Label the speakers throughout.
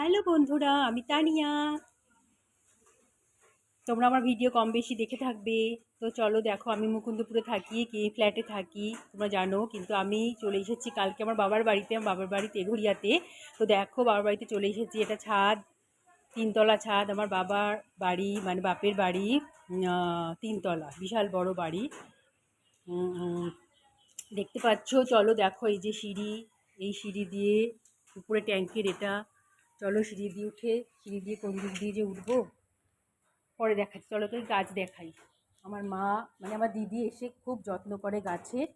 Speaker 1: Hello বন্ধুরা, আমি তানিয়া। তোমরা আমার ভিডিও কম বেশি দেখে থাকবে। তো চলো দেখো, আমি মুকুন্দপুরে থাকি, কি ফ্ল্যাটে থাকি তোমরা জানো, কিন্তু আমি চলে এসেছি কালকে আমার বাবার বাড়িতে, আমার বাবার বাড়িতে এঘরিয়াতে। তো দেখো, বাবার বাড়িতে চলে এসেছি। এটা ছাদ, তিনতলা ছাদ আমার বাবার বাড়ি, মানে বাপের বাড়ি। তিনতলা, বিশাল বড় বাড়ি। দেখতে পাচ্ছ? চলো দেখো, এই যে সিঁড়ি, এই সিঁড়ি দিয়ে উপরে ট্যাঙ্কের এটা। চলো সিঁড়ি দিয়ে উঠে, সিঁড়ি দিয়ে কোন দিক দিয়ে যে উঠবো পরে দেখাচ্ছি। চলো তো গাছ দেখাই। আমার মা, মানে আমার দিদি এসে খুব যত্ন করে গাছের।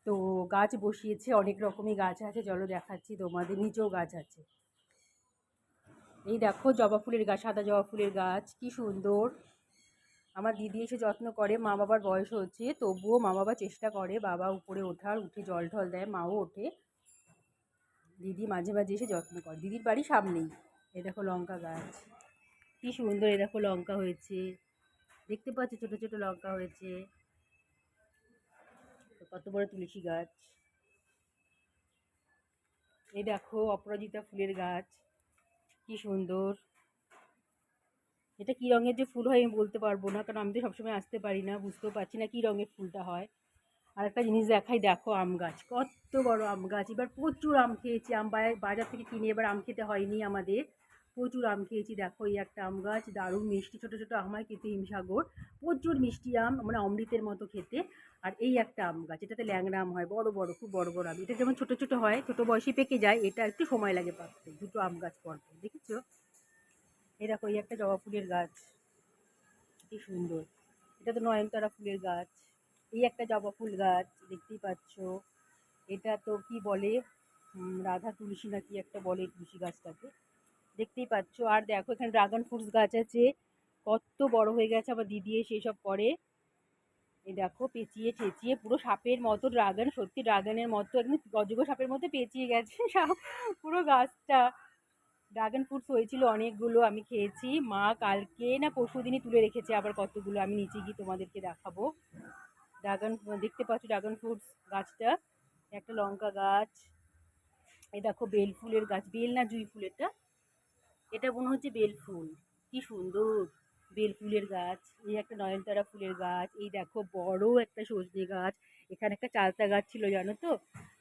Speaker 1: তো গাছ বসিয়েছে, অনেক রকমই গাছ আছে। চলো দেখাচ্ছি তোমাদের। নিচেও গাছ আছে। এই দেখো জবা ফুলের গাছ, সাদা জবা ফুলের গাছ, কি সুন্দর। আমার দিদি এসে যত্ন করে। মা বাবার বয়স হচ্ছে, তবুও মা বাবা চেষ্টা করে, বাবা উপরে ওঠার, উঠে জল ঠল দেয়, মাও ওঠে। দিদি মাঝে মাঝে এসে যত্ন করে। দিদির বাড়ি সামনেই। এই দেখো লঙ্কা গাছ, কি সুন্দর। এই দেখো লঙ্কা হয়েছে, দেখতে পাচ্ছ? ছোট ছোট লঙ্কা হয়েছে। কত বড় তুলসী গাছ। এই দেখো অপরাজিতা ফুলের গাছ, কি সুন্দর। এটা কি রঙের যে ফুল হয় আমি বলতে পারবো না, কারণ আমি তো সবসময় আসতে পারি না, বুঝতেও পারছি না কি রঙের ফুলটা হয়। আর একটা জিনিস দেখাই, দেখো আম গাছ, কত বড় আম গাছ। এবার প্রচুর আম খেয়েছি। আম বাজার থেকে কিনে এবার আম খেতে হয়নি আমাদের, প্রচুর আম খেয়েছি। দেখো এই একটা আম গাছ, দারুণ মিষ্টি, ছোটো ছোটো আম হয় খেতে, হিমসাগর, প্রচুর মিষ্টি আম, মানে অমৃতের মতো খেতে। আর এই একটা আম গাছ, এটাতে ল্যাংড়া আম হয়, বড় বড়, খুব বড় বড় আম। এটা যেমন ছোটো ছোটো হয়, ছোটো বয়সে পেকে যায়, এটা একটু সময় লাগে পাকতে। দুটো আম গাছ পরপর, দেখেছো? এই দেখো এই একটা জবা ফুলের গাছ, কি সুন্দর। এটা তো নয়নতারা ফুলের গাছ। এই একটা জবা ফুল গাছ, দেখতেই পাচ্ছ। এটা তো কি বলে, রাধা তুলসী না কি একটা বলে তুলসী গাছটাকে, দেখতেই পাচ্ছ। আর দেখো এখানে ড্রাগন ফ্রুটস গাছ আছে, কত বড় হয়ে গেছে। আবার দিদি সেই সব করে। এই দেখো পেঁচিয়ে টেঁচিয়ে পুরো সাপের মতো ড্রাগন, সত্যি ড্রাগনের মতো, একদম অজগর সাপের মতো পেঁচিয়ে গেছে সব পুরো গাছটা। ড্রাগন ফ্রুটস হয়েছিল অনেকগুলো, আমি খেয়েছি। মা কালকে না পরশু দিনই তুলে রেখেছে আবার কতগুলো, আমি নিচে গিয়ে তোমাদেরকে দেখাবো। ড্রাগন, দেখতে পাচ্ছ ড্রাগন ফ্রুটস গাছটা। একটা লঙ্কা গাছ। এই দেখো বেল ফুলের গাছ, বেল না জুঁই ফুল, এটা মনে হচ্ছে বেল ফুল, কি সুন্দর। বেল ফুলের গাছ। এই একটা নয়নতারা ফুলের গাছ। এই দেখো বড় একটা সজনে গাছ। এখানে একটা চালতা গাছ ছিল, জানো তো?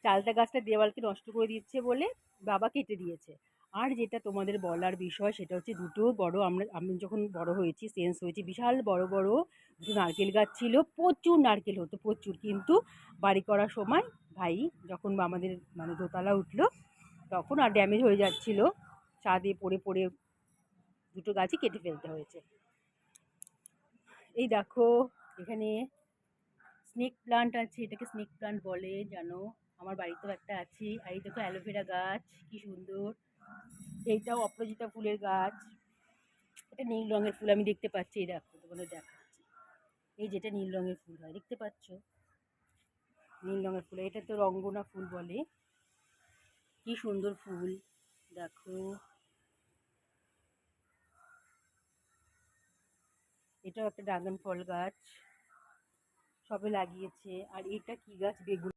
Speaker 1: চালতা গাছটা দেওয়ালকে নষ্ট করে দিচ্ছে বলে বাবা কেটে দিয়েছে। আর যেটা তোমাদের বলার বিষয়, সেটা হচ্ছে দুটো বড়, আমি যখন বড় হয়েছি, সেন্স হয়েছি, বিশাল বড় বড় দুটো নারকেল গাছ ছিল, প্রচুর নারকেল হতো, প্রচুর। কিন্তু বাড়ি করার সময় ভাই যখন আমাদের মানে দোতলা উঠলো, তখন আর ড্যামেজ হয়ে যাচ্ছিল, ছাদে পড়ে পড়ে দুটো গাছই কেটে ফেলতে হয়েছে। এই দেখো এখানে স্নেক প্লান্ট আছে, এটাকে স্নেক প্লান্ট বলে, জানো? আমার বাড়িতেও একটা আছে। আর এই দেখো অ্যালোভেরা গাছ, কি সুন্দর। এইটাও অপরাজিতা ফুলের গাছ। এটা নীল রঙের ফুল, আমি দেখতে পাচ্ছি। এই দেখো তোমাদের দেখাচ্ছি, এই যেটা নীল রঙের ফুল হয়, দেখতে পাচ্ছ? নীল রঙের ফুল, এটা তো রঙ্গনা ফুল বলে, কি সুন্দর ফুল। দেখো এটাও একটা ড্রাগন ফল গাছ, সবে লাগিয়েছে। আর এটা কি গাছ, বেগুন